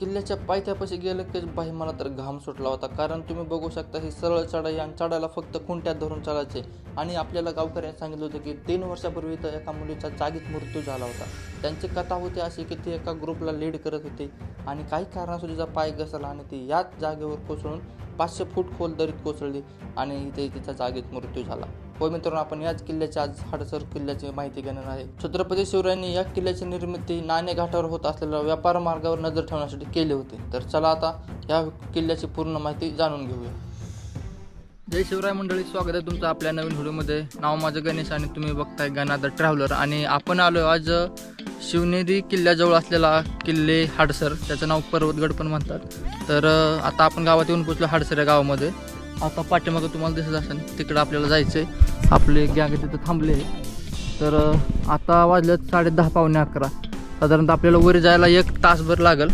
किल्ल्याच्या पायथ्यापाशी गेलं की भाई मला तर घाम सुटला होता, कारण तुम्ही बघू शकता ही सरळ चढाई आणि चढायला फक्त खुंट्यात धरून चढायचे. आणि आपल्याला गावकऱ्यांनी सांगितलं होतं की 3 वर्षापूर्वी तर एका मुलीचा जागीच मृत्यू झाला होता. त्यांची कथा होती अशी की ती एका ग्रुपला लीड करत होती आणि काही कारणास्तव तिचा पाय घसरला आणि ती याच जागेवर कोसळून 500 फूट खोल दरीत कोसळली आणि इथे तिचा जागीच मृत्यू झाला. हो मित्रांनो, आपण याच किल्ल्याची आज हडसर किल्ल्याची माहिती घेणार आहे. छत्रपती शिवरायांनी या किल्ल्याची निर्मिती नाणे घाटावर होत असलेल्या व्यापार मार्गावर नजर ठेवण्यासाठी केली होती. तर चला आता या किल्ल्याची पूर्ण माहिती जाणून घेऊया. जय शिवराय मंडळी, स्वागत आहे तुमचं आपल्या नवीन व्हिडिओमध्ये. नाव माझं गणेश आणि तुम्ही बघताय गणादर ट्रॅव्हलर. आणि आपण आलो आज शिवनेरी किल्ल्याजवळ असलेला किल्ले हडसर, त्याचं नाव पर्वतगड पण म्हणतात. तर आता आपण गावात येऊन पोचलो हडसर या गावामध्ये. आता पाठीमागं तुम्हाला दिसत असेल तिकडं आपल्याला जायचं आहे. आपले गॅंग तिथं थांबले. तर आता वाजलं 10:30 पावणे 11. साधारणतः आपल्याला वर जायला 1 तासभर लागेल.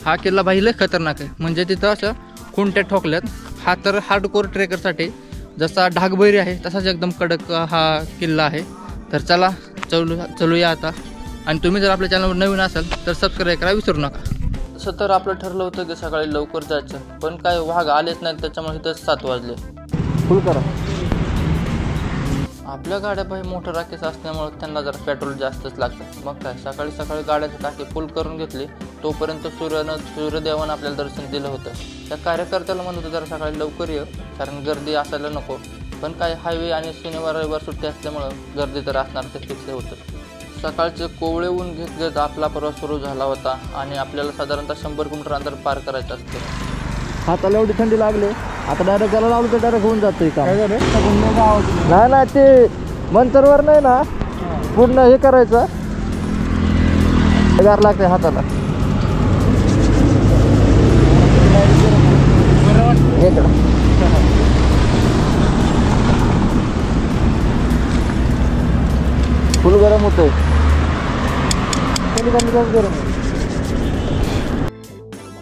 हा किल्ला भाई लय खतरनाक आहे, म्हणजे तिथं अशा खुंट्या ठोकल्यात. हा तर हार्डकोर ट्रेकरसाठी जसा ढागबैरी आहे तसाच एकदम कडक हा किल्ला आहे. तर चला चलूया आता. आणि तुम्ही जर आपल्या चॅनलवर नवीन असाल तर सबस्क्राईब करायला विसरू नका. तसं तर आपलं ठरलं होतं की सकाळी लवकर जायचं, पण काय वाघ आलेच नाहीत, त्याच्यामुळे इथं 7 वाजले. फुल करा. आपल्या गाड्या भाई मोठं राखेस असल्यामुळे त्यांना जरा पेट्रोल जास्तच लागतं. मग काय सकाळी सकाळी गाड्याची टाकी फुल करून घेतली. तोपर्यंत सूर्यदेवानं आपल्याला दर्शन दिलं होतं. त्या कार्यकर्त्याला म्हणत होतं जरा सकाळी लवकर ये, कारण गर्दी असायला नको. पण काय हायवे आणि शनिवार रविवार सुट्टी असल्यामुळं गर्दी तर असणार, ते फिक्स होतं. सकाळचे कोवळे ऊन घेत घेत आपला प्रवास सुरू झाला होता आणि आपल्याला साधारणतः 100 किलोमीटर अंतर पार करायचं असतं. हाताला एवढी थंडी लागली, आता डायरेक्ट त्याला लावलं तर डायरेक्ट होऊन जातोय का? नाही ना, ते मंतरवर नाही ना पूर्ण हे करायचं, गार लागते हाताला. फुल गरम होतोय, गरम.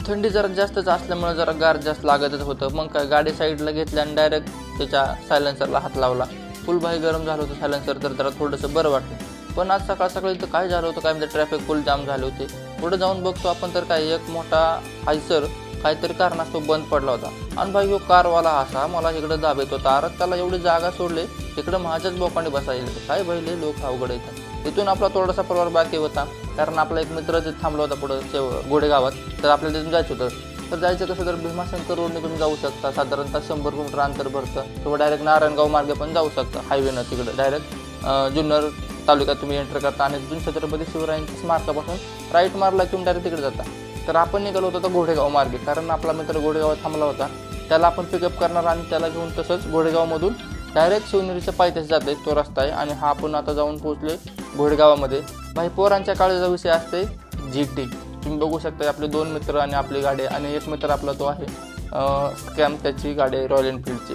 थंडी जरा जास्तच असल्यामुळे जरा गार जास्त लागतच होतं. मग काय गाडी साईडला घेतली आणि डायरेक्ट त्याच्या सायलेन्सरला हात लावला. फुल भाई गरम झालं होतं सायलेन्सर, तर जरा थोडंसं बरं वाटलं. पण आज सकाळ सकाळी तर काय झालं होतं काय म्हणजे ट्रॅफिक फुल जाम झाले होते. पुढे जाऊन बघतो आपण तर काय एक मोठा आयसर काहीतरी कारणास्तव बंद पडला होता. आणि भाई हो कारवाला असा मला इकडं दाबेत होता. अरे त्याला एवढी जागा सोडले, इकडं माझ्याच बोकांनी बसायला काय भहिले लोक अवघड येतात. तिथून आपला थोडासा प्रवास बाकी होता, कारण आपला एक मित्र तिथे थांबला होता पुढं गोडेगावात. तर आपल्याला तिथून जायचं होतं. तर जायचं कसं, तर भीमाशंकर रोडने तुम्ही जाऊ शकता. साधारणतः 100 किलोमीटर अंतर भरतं. किंवा डायरेक्ट नारायणगाव मार्गे पण जाऊ शकता हायवेनं. तिकडं डायरेक्ट जुन्नर तालुक्यात तुम्ही एंटर करता आणि तिथून छत्रपती शिवरायांच्या स्मारकापासून राईट मारला तुम्ही डायरेक्ट तिकडे जाता. तर आपण निघालो होतो घोडेगाव मार्गे, कारण आपला मित्र घोडेगावात थांबला होता. त्याला आपण पिकअप करणार आणि त्याला घेऊन तसंच घोडेगावमधून डायरेक्ट शिवनेरीच्या पायथ्याशी जाते तो रस्ता आहे. आणि हा आपण आता जाऊन पोहोचले घोडेगावामध्ये. भाई पोरांच्या काळाचा विषय असते GT. तुम्ही बघू शकता आपले 2 मित्र आणि आपली गाडी, आणि एक मित्र आपला तो आहे स्कॅम, त्याची गाडी आहे रॉयल एनफिल्डची.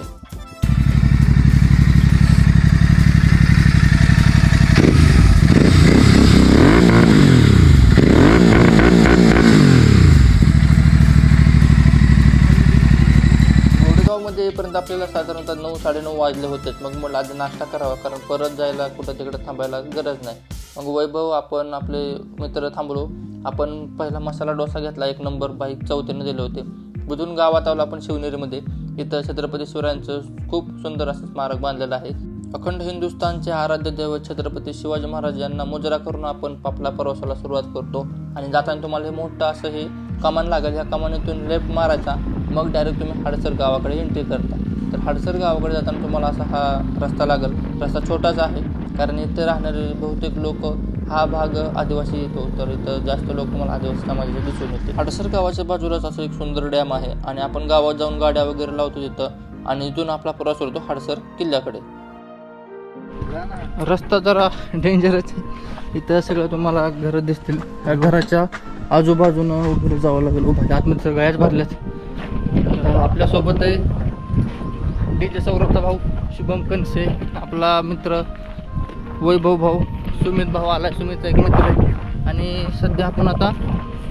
घोडेगावमध्ये येईपर्यंत आपल्याला साधारणतः 9-9:30 वाजले होते. मग म्हटलं आधी नाश्ता करावा, कारण परत जायला कुठं तिकडं थांबायला गरज नाही. मग वैभव आपण आपले मित्र थांबलो. आपण पहिला मसाला डोसा घेतला, 1 नंबर बाईक 4थीने दिले होते. बुधून गावात आलो आपण शिवनेरीमध्ये. इथं छत्रपती शिवरायांचं खूप सुंदर असं स्मारक बांधलेलं आहे. अखंड हिंदुस्थानचे आराध्य दैवत छत्रपती शिवाजी महाराज यांना मुजरा करून आपण आपल्या प्रवासाला सुरुवात करतो. आणि जाताना तुम्हाला हे मोठं असं हे कमान लागेल. ह्या कमानीतून लेफ्ट मारायचा, मग डायरेक्ट तुम्ही हडसर गावाकडे एंट्री करता. तर हडसर गावाकडे जाताना तुम्हाला असा हा रस्ता लागेल. रस्ता छोटाच आहे, कारण इथे राहणारे बहुतेक लोक हा भाग आदिवासी येतो. तर इथं जास्त लोक तुम्हाला आदिवासी समाजाचे दिसून येते. हडसर गावाच्या बाजूलाच असं एक सुंदर डॅम आहे आणि आपण गावात जाऊन गाड्या वगैरे लावतो तिथं. आणि इथून आपला प्रवास होतो हडसर किल्ल्याकडे. रस्ता जरा डेंजरच आहे. इथं सगळं तुम्हाला घरं दिसतील. या घराच्या आजूबाजूनं वगैरे जावं लागेल. उभा आतमध्ये सगळं गॅस भरल्यात. आपल्यासोबत आहे DJ सौरभचा भाऊ शुभम कनसे, आपला मित्र वैभव भाऊ, सुमित भाऊ आला. सुमितचा एक मित्र आहे. आणि सध्या आपण आता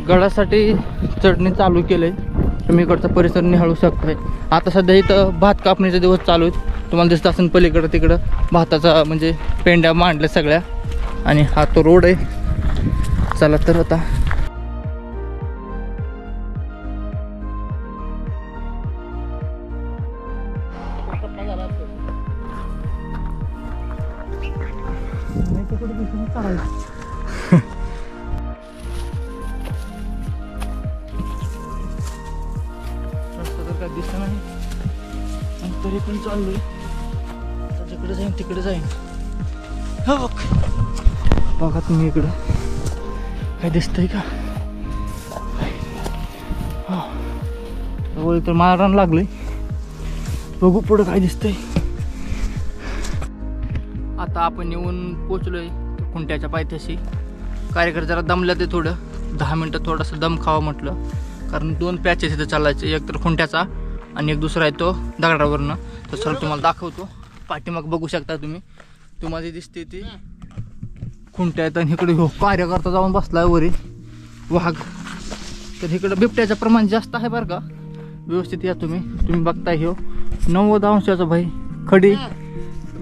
गडासाठी चढणी चालू केलं आहे. तुम्ही इकडचा परिसर निहाळू शकताय. आता सध्या इथं भात कापणीचे दिवस चालू आहेत. तुम्हाला दिसत असेल पलीकडं तिकडं भाताचा म्हणजे पेंड्या मांडल्या सगळ्या. आणि हा तो रोड आहे. चला तर आता रस्ता तर काय दिसत नाही आणि तरी पण चाललोय. त्याच्याकडे जाईन तिकडे जाईन. हा बघा तुम्ही इकडं काय दिसतंय का? हा तर मारायला लागलंय. बघू पुढं काय दिसतंय. आता आपण येऊन पोचलोय खुंट्याच्या पायथ्याशी. कार्यक्रम जरा दमलं ते थोडं 10 मिनटं थोडंसं दम खावं म्हटलं, कारण 2 पॅचेस इथं चालायचे, एक तर खुंट्याचा आणि एक दुसरा आहे तो दगडावरनं. तर चल तुम्हाला दाखवतो. पाठीमाग बघू शकता तुम्ही, तुम्हाला दिसते ती खुंट्या आहेत. आणि इकडे हो कार्यकर्ता जाऊन बसलाय वरी वाघ. तर इकडं बिबट्याचं प्रमाण जास्त आहे बरं का. व्यवस्थित या तुम्ही बघताय हो 90 अंशाचा भाई खडी.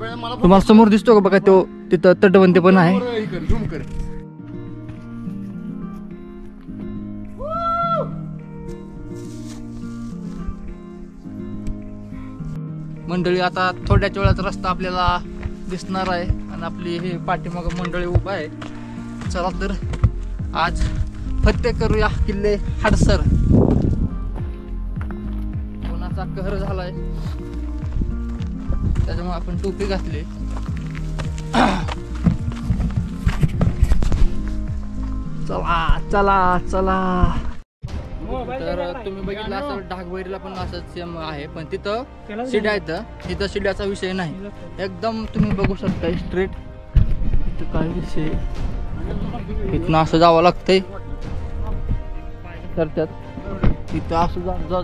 तुम्हाला समोर दिसतो का बघा तो, तिथं तटबंदी पण आहे. मंडळी आता थोड्याच वेळाचा रस्ता आपल्याला दिसणार आहे आणि आपली हे पाठीमाग मंडळी उभा आहे. चला तर आज फत्ते करूया किल्ले हडसर. कोणाचा कहर झालाय त्याच्यामुळे आपण टोपी घातली. चला चला चला. तर तुम्ही बघितलं असं ढाकबैरीला पण असंच सेम आहे, पण तिथं शिड्या आहेत. तिथं शिड्याचा विषय नाही, एकदम तुम्ही बघू शकता स्ट्रेट. तिथं काय विषय, इथनं असं जावं लागतंय. तर त्यात इथं असं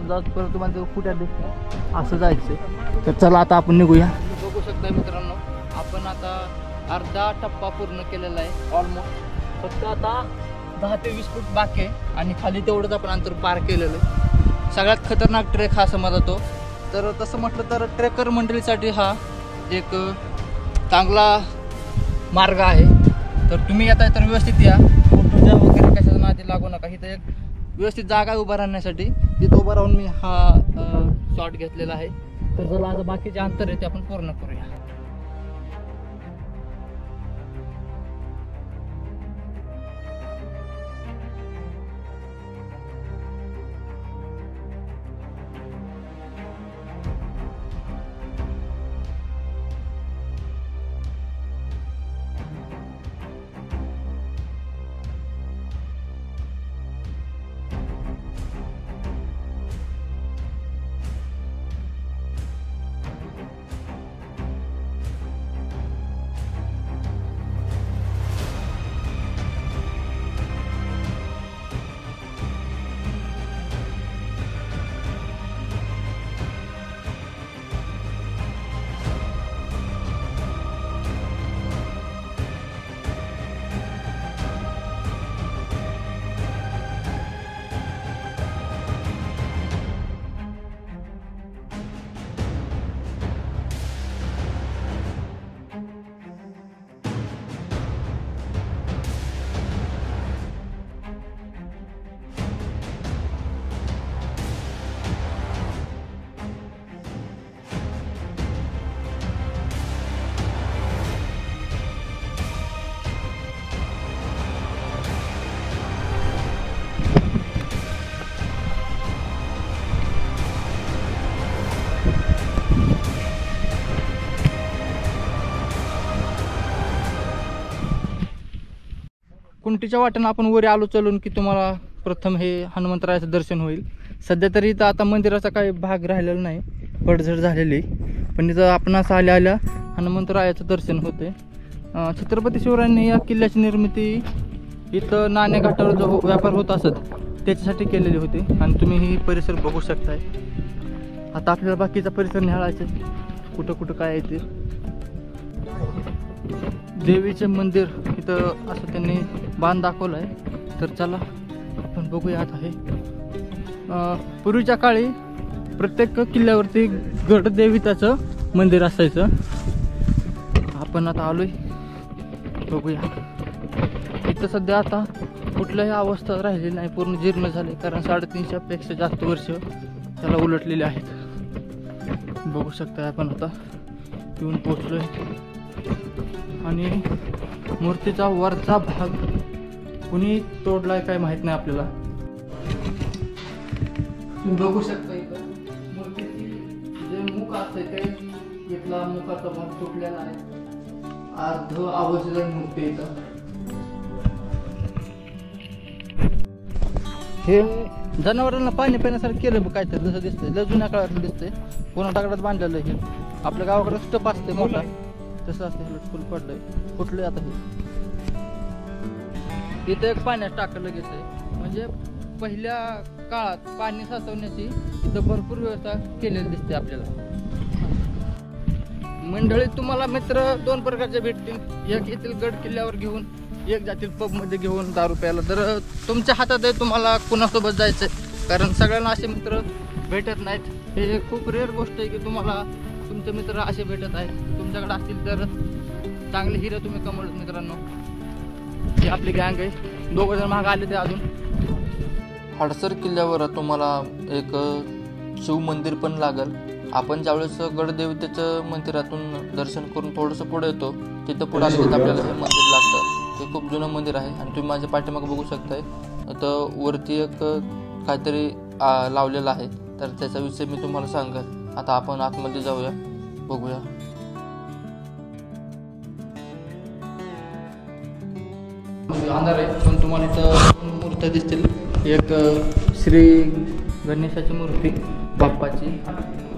जात परत तुम्हाला कुठे दिसत असं जायचं. तर चला आता आपण निघूया. बघू शकता मित्रांनो, आपण आता अर्धा टप्पा पूर्ण केलेला आहे ऑलमोस्ट. फक्त आता 10 ते 20 फूट बाकी आहे आणि खाली तेवढंच आपण अंतर पार केलेलं आहे. सगळ्यात खतरनाक ट्रेक हा समजला तो. तर तसं म्हटलं तर ट्रेकर मंडळीसाठी हा एक चांगला मार्ग आहे. तर तुम्ही येताय तर व्यवस्थित या, फोटोच्या वगैरे कशाचा नादी लागू नका. इथं एक व्यवस्थित जागा उभा राहण्यासाठी तिथं उभं राहून मी हा शॉट घेतलेला आहे. तर चला आता बाकीचे अंतर आहे ते आपण पूर्ण करूया. कुंटीच्या वाटेनं आपण वरी आलो चलून की तुम्हाला प्रथम हे हनुमंतरायाचं दर्शन होईल. सध्या तरी इथं आता मंदिराचा काही भाग राहिलेला नाही, पडझड झालेली. पण इथं आपणास आल्या आल्या हनुमंतरायाचं दर्शन होते. छत्रपती शिवरायांनी या किल्ल्याची निर्मिती इथं नाणेघाटावर जो व्यापार होत असत त्याच्यासाठी केलेली होती. आणि तुम्ही ही परिसर बघू शकताय. आता आपल्याला बाकीचा परिसर निहाळायचा, कुठं कुठं काय आहे ते. देवीचे मंदिर इथं असं त्यांनी बांध दाखवलं आहे. तर चला आपण बघूया. आता हे पूर्वीच्या काळी प्रत्येक किल्ल्यावरती गडदेवीताचं मंदिर असायचं. आपण आता आलोय, बघूया. इथं सध्या आता कुठल्याही अवस्था राहिलेली नाही, पूर्ण जीर्ण झाले. कारण 350 पेक्षा जास्त वर्ष त्याला उलटलेले आहेत. बघू शकता आपण आता येऊन पोहोचलोय. आणि मूर्तीचा वरचा भाग कुणी तोडलाय काय माहित नाही आपल्याला. तुम्ही बघू शकता इथं मूर्तीची जे मुख असते ते इथला मुखाचा भाग तुटलेला आहे. अर्ध अवस्थेत मूर्ती इथं. हे जनावरांना पाणी पिण्यासारखं केलं बघ काहीतरी, जसं दिसतंय लय जुन्या काळातलं दिसतंय. पुन्हा दगडात बांधलेलं हे. आपल्या गावाकडे स्टप असते मोठा, तसं असते. फुल पडलंय, कुठलंय आता हे. इथं एक पाण्यात टाकलं लगेच आहे. म्हणजे पहिल्या काळात पाणी साचवण्याची इथं भरपूर व्यवस्था केलेली दिसते आपल्याला. मंडळी तुम्हाला मित्र दोन प्रकारचे भेटतील. एक येथील गड किल्ल्यावर घेऊन, एक जातील पबमध्ये घेऊन दारू प्यायला. तर तुमच्या हातात आहे तुम्हाला कुणासोबत जायचं, कारण सगळ्यांना असे मित्र भेटत नाहीत. हे खूप रेअर गोष्ट आहे की तुम्हाला तुमचे मित्र असे भेटत आहेत. तुमच्याकडे असतील तर चांगले हिरे तुम्ही कमवलेत मित्रांनो. ही आपली गँग आहे. 2 जण मागे आले ते अजून. हडसर किल्ल्यावर तुम्हाला एक शिव मंदिर पण लागल. आपण ज्यावेळेस गडदेवतेचं मंदिरातून दर्शन करून थोडंसं पुढे येतो, तिथं पुढे आलं तिथं आपल्याला हे मंदिर लागतं. ते खूप जुनं मंदिर आहे आणि तुम्ही माझ्या पाठीमागे बघू शकताय. तर वरती एक काहीतरी लावलेलं आहे, तर त्याच्याविषयी मी तुम्हाला सांगेल. आता आपण आतमध्ये जाऊया, बघूया. अंधार आहे पण तुम्हाला इथं मूर्त्या दिसतील. एक श्री गणेशाची मूर्ती बाप्पाची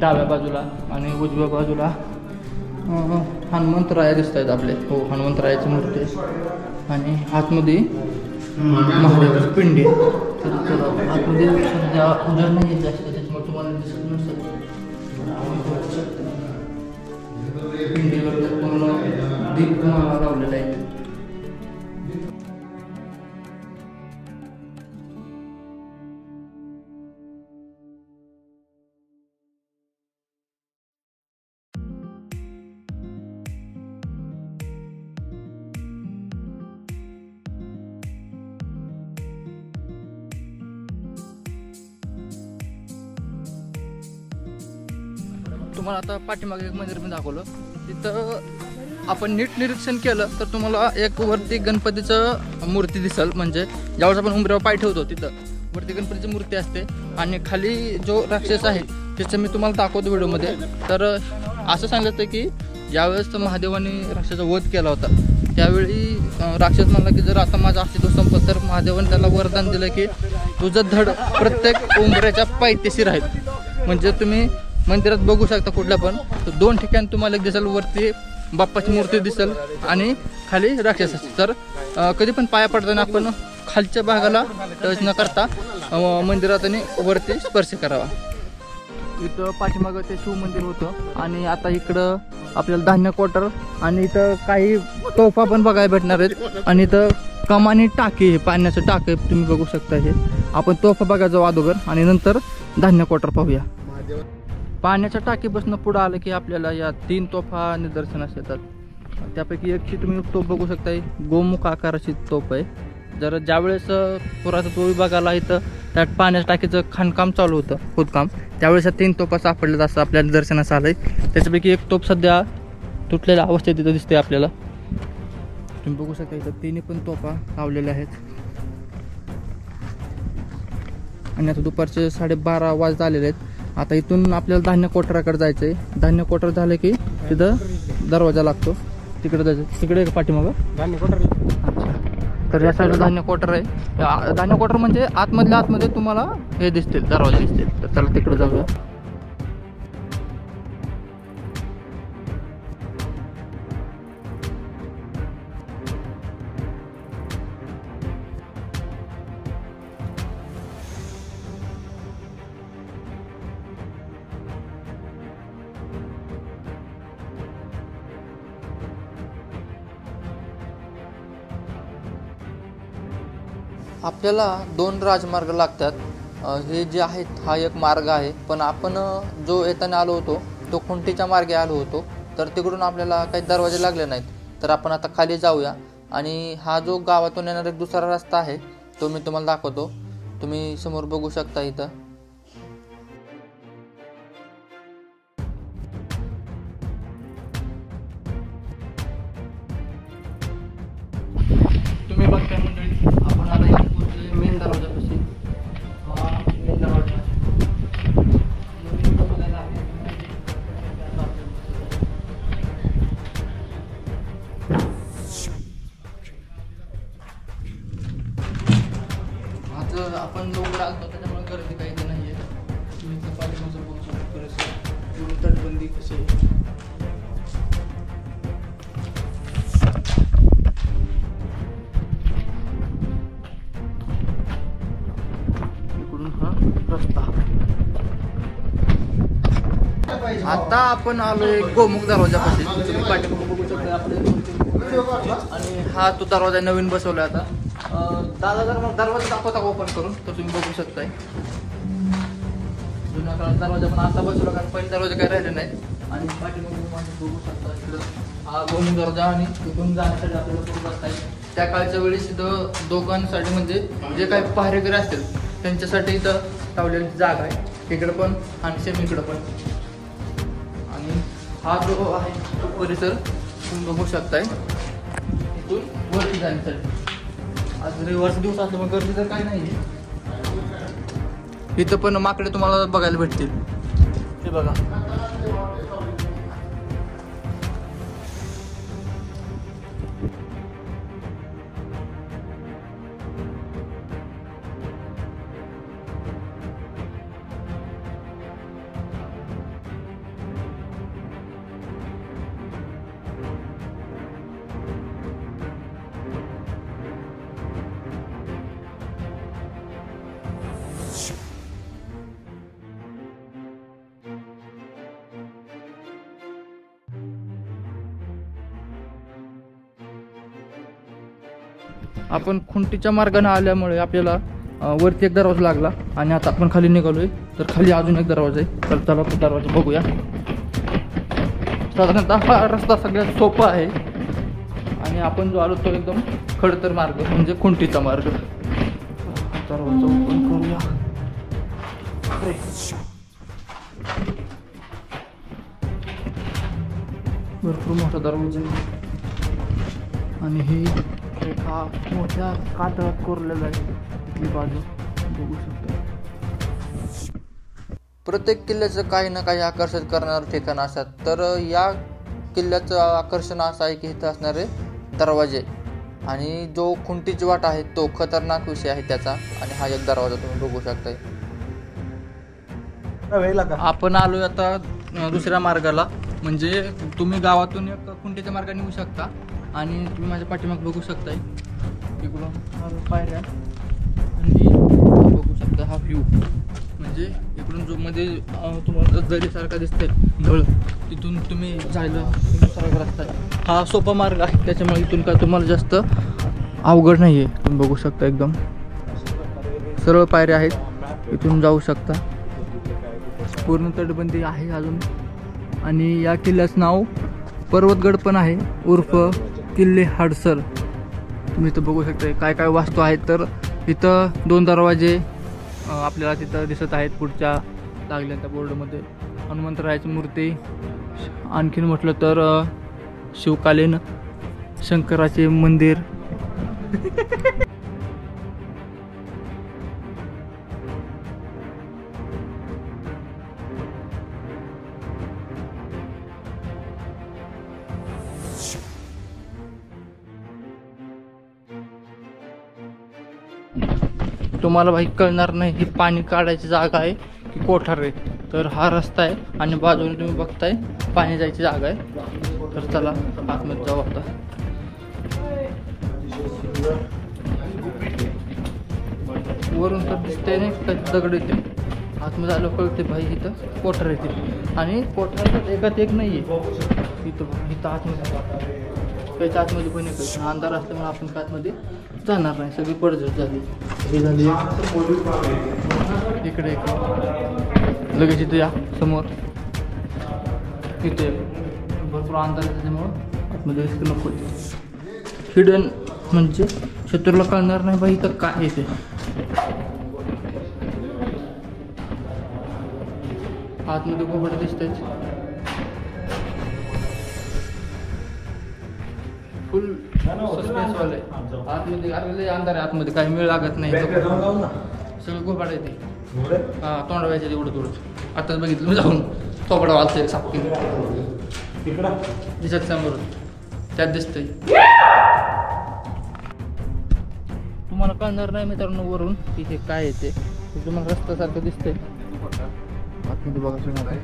डाव्या बाजूला, आणि उजव्या बाजूला हनुमंतराया दिसत आहेत आपले. हो, हनुमंतरायाची मूर्ती. आणि आतमध्ये महादेवाची पिंडी. तर आतमध्ये सध्या उजेड नाही जास्त, त्याच्यामुळे तुम्हाला दिसत नसेल. पिंडीवर पूर्ण दीप लावलेला आहे. तुम्हाला आता पाठीमागे एक मंदिर मी दाखवलं. तिथं आपण नीट निरीक्षण केलं तर तुम्हाला एक वरती गणपतीचं मूर्ती दिसेल. म्हणजे ज्यावेळेस आपण उंबऱ्यावर पाय ठेवतो तिथं वरती गणपतीची मूर्ती असते, आणि खाली जो राक्षस आहे त्याचं मी तुम्हाला दाखवतो व्हिडिओमध्ये. तर असं सांगितलं की ज्यावेळेस महादेवाने राक्षसाचा वध केला होता त्यावेळी राक्षस म्हणला की जर आता माझा अस्तित्व संपत, तर महादेवाने त्याला वरदान दिलं की तुझं धड प्रत्येक उंबऱ्याच्या पायथ्याशी राहील. म्हणजे तुम्ही मंदिरात बघू शकता कुठल्या पण, तर 2 ठिकाणी तुम्हाला एक दिसेल, वरती बाप्पाची मूर्ती दिसेल आणि खाली राक्षसाची. तर कधी पण पाया पडताना आपण खालच्या भागाला टच न करता मंदिरात आणि वरती स्पर्श करावा. इथं पाठीमागं ते शिव मंदिर होतं, आणि आता इकडं आपल्याला धान्य क्वार्टर आणि इथं काही तोफा पण बघायला भेटणार आहेत. आणि इथं कमानी टाकी, पाण्याचं टाकी तुम्ही बघू शकता. हे आपण तोफा बघायला जाऊ अगोदर आणि नंतर धान्य क्वार्टर पाहूया. पाण्याच्या टाकीपासून पुढं आलं की आपल्याला या 3 तोफा निदर्शनास येतात. त्यापैकी एकची तुम्ही तोफ बघू शकता, गोमुख आकाराची तोफ आहे. जर ज्यावेळेस पुरातत्व विभागाला इथं त्यात पाण्याच्या टाकीचं खाणकाम चालू होतं, खोदकाम, त्यावेळेस 3 तोफा सापडल्यात असं आपल्या निदर्शनास आलंय. त्याच्यापैकी एक तोफ सध्या तुटलेल्या अवस्थेत इथं दिसते आपल्याला. तुम्ही बघू शकता इथं 3 पण तोफा लावलेल्या आहेत. आणि आता दुपारचे 12:30 वाजता आलेले आहेत. आता इथून आपल्याला धान्य कोठाराकडे जायचं आहे. धान्य कोठार झालं की तिथं दरवाजा लागतो, तिकडे जायचं. तिकडे पाठीमागं धान्य कोठार. अच्छा, तर या साईडला धान्य कोठार आहे. धान्य कोठार म्हणजे आतमध्ये तुम्हाला हे दिसतील, दरवाजे दिसतील. तर चला तिकडे जाऊया. आपल्याला 2 राजमार्ग लागतात. हे जे आहेत हा एक मार्ग आहे, पण आपण जो येताना आलो होतो तो खुंटीच्या मार्गे आलो होतो. तर तिकडून आपल्याला काही दरवाजे लागले नाहीत. तर आपण आता खाली जाऊया, आणि हा जो गावातून येणारा एक दुसरा रस्ता आहे तो मी तुम्हाला दाखवतो. तुम्ही समोर बघू शकता इथं. उशिरा आलतो त्याच्यामुळे गर्दी काही नाही आहे. तुम्ही इथं पाठीमागचं बघू शकता परिसर, पूर्ण तटबंदी कशी आहे. इकडून हा रस्ता. आता आपण आलोय गोमुख दरवाजापाशी. तुम्ही पाठीमागे बघू शकता आपले. आणि हा तो दरवाजा नवीन बसवलाय आता. दादा जर मग दरवाजा दाखवता ओपन करून तर तुम्ही बघू शकताय. जुन्या काळात दरवाजा पण आता बसवला कारण पहिले दरवाजा काही राहिले नाही. आणि पाठीमागे बघू शकता इकडं हा गोमुख दरवाजा आणि तिथून जाण्यासाठी आपल्याला सुरू करता येईल. त्या काळच्या वेळेस इथं दोघांसाठी म्हणजे जे काही पहारेकरी असतील त्यांच्यासाठी इथं लावलेली जागा आहे. इकडं पण आणि सेम इकडं पण. आणि हा जो आहे तो परिसर तुम्ही बघू शकताय. इथून वरती जाण्यासाठी आज रविवारचा दिवस असल्यामुळे गर्दी तर काही नाही. इथं पण माकडे तुम्हाला बघायला भेटतील. हे बघा. आपण खुंटीच्या मार्गाने आल्यामुळे आपल्याला वरती एक दरवाजा लागला आणि आता आपण खाली निघालोय. तर खाली अजून एक दरवाजा आहे. तर चला तो दरवाजा बघूया. साधारणतः हा रस्ता सगळ्यात सोपा आहे आणि आपण जो आलो तो एकदम खडतर मार्ग म्हणजे खुंटीचा मार्ग. दरवाजा ओपन करूया. भरपूर मोठा दरवाजा आहे आणि हे हा मोठ्या कातळात कोरलेला आहे. इथली बाजू बघू शकता. प्रत्येक किल्ल्याचं काही ना काही आकर्षित करणारं ठिकाण असतात. तर या किल्ल्याचं आकर्षण असं आहे की इथं असणारे दरवाजे आणि जो खुंटीची वाट आहे तो खतरनाक विषय आहे त्याचा. आणि हा एक दरवाजा तुम्ही बघू शकताय. आपण आलोय आता दुसऱ्या मार्गाला. म्हणजे तुम्ही गावातून एक खुंटीच्या मार्गाने येऊ शकता आणि तुम्ही माझ्या पाठीमाग बघू शकताय. इकडून पायऱ्या आणि बघू शकता हा व्ह्यू. म्हणजे इकडून जो मध्ये तुम्हाला दरीसारखा दिसतंय ढळ तिथून तुम्ही जायला सरळ रस्ता आहे. हा सोपा मार्ग आहे त्याच्यामुळे इथून काय तुम्हाला जास्त अवघड नाही आहे. तुम्ही बघू शकता एकदम सरळ पायऱ्या आहेत. इथून जाऊ शकता. पूर्ण तटबंदी आहे अजून. आणि या किल्ल्याचं नाव पर्वतगड पण आहे उर्फ किल्ले हडसर. तुम्ही इथं बघू शकता काय काय वास्तू आहेत. तर इथं 2 दरवाजे आपल्याला तिथं दिसत आहेत. पुढच्या लागल्या त्या बोर्डमध्ये हनुमंतरायाची मूर्ती. आणखीन म्हटलं तर शिवकालीन शंकराचे मंदिर. तुम्हाला भाई कळणार नाही ही पाणी काढायची जागा आहे की कोठार आहे. तर हा रस्ता आहे आणि बाजूने तुम्ही बघताय पाणी जायची जागा आहे. तर चला आतमध्ये जाऊ आता. वरून तर दिसतंय नाही दगड येते. आतमध्ये आलं कळते भाई इथं कोठार येते. आणि कोठार एकात एक नाही आहे. इथं आतमध्ये त्याच्या आतमध्ये पण एक अंधार असल्यामुळे आपण काय आतमध्ये जाणार नाही. सगळी पडझड झाली. हे झाली इकडे लगेच इथे या समोर. इथे भरपूर अंधार आहे त्याच्यामुळं आतमध्ये रिस्क नको. हिडन म्हणजे शत्रूला कळणार नाही बाई इथं काय येते. आतमध्ये गोबड दिसतंय. फुल सस्पेन्स वाले आतमध्ये. अरे अंधार आहे आतमध्ये काही मिळ लागत नाही. सगळं गोबाड आहे ते. हा तोंड व्हायचं एवढं थोडं. आताच बघितलं मी जाऊन थोपडा वाचतंय सापकी दिसत समोर त्यात दिसतंय. तुम्हाला कळणार नाही मित्रांनो वरून तिथे काय येते. हे तुम्हाला रस्त्यासारखं दिसतंय आतमध्ये बघा तुम्ही आता.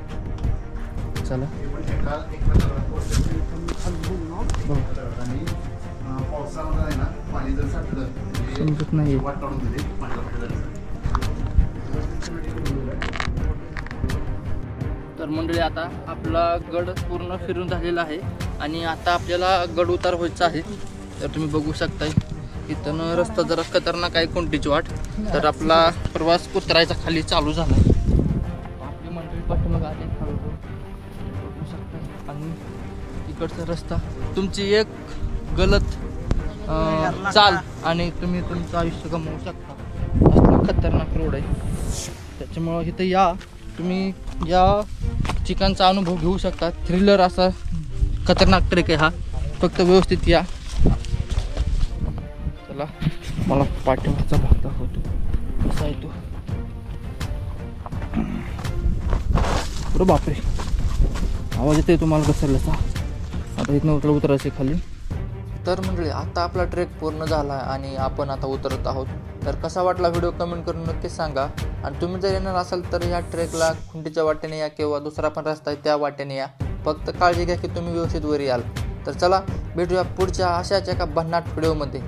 चला समजत नाही. तर मंडळी आता आपला गड पूर्ण फिरून झालेला आहे आणि आता आपल्याला गड उतार व्हायचा आहे. तर तुम्ही बघू शकताय इथं रस्ता जरा खतरनाक आहे, कोणतीच वाट. तर आपला प्रवास उतरायचा खाली चालू झाला. आपली मंडळी पाठीमागे आली हळूहळू बघू शकता. आणि इकडचा रस्ता तुमची एक गलत चाल आणि तुम्ही तुमचं आयुष्य गमावू शकता. असला खतरनाक रोड आहे. त्याच्यामुळं इथं या तुम्ही या ठिकाणचा अनुभव घेऊ शकता. थ्रिलर असा खतरनाक ट्रेक आहे हा. फक्त व्यवस्थित या. चला मला पाठीमागचा भाग दाखवतो कसा आहे तो. बरं बापरे आवाज येतोय तुम्हाला घसरल्याचा. आता इथनं उतरायचे खाली. तर मंडळी आता आपला ट्रेक पूर्ण झाला आहे आणि आपण आता उतरत आहोत. तर कसा वाटला व्हिडिओ कमेंट करून नक्कीच सांगा. आणि तुम्ही जर येणार असाल तर या ट्रेकला खुंटीच्या वाटेने या किंवा दुसरा पण रस्ता आहे त्या वाटेने या. फक्त काळजी घ्या की तुम्ही व्यवस्थित वर याल. तर चला भेटूया पुढच्या अशाच एका भन्नाट व्हिडिओमध्ये.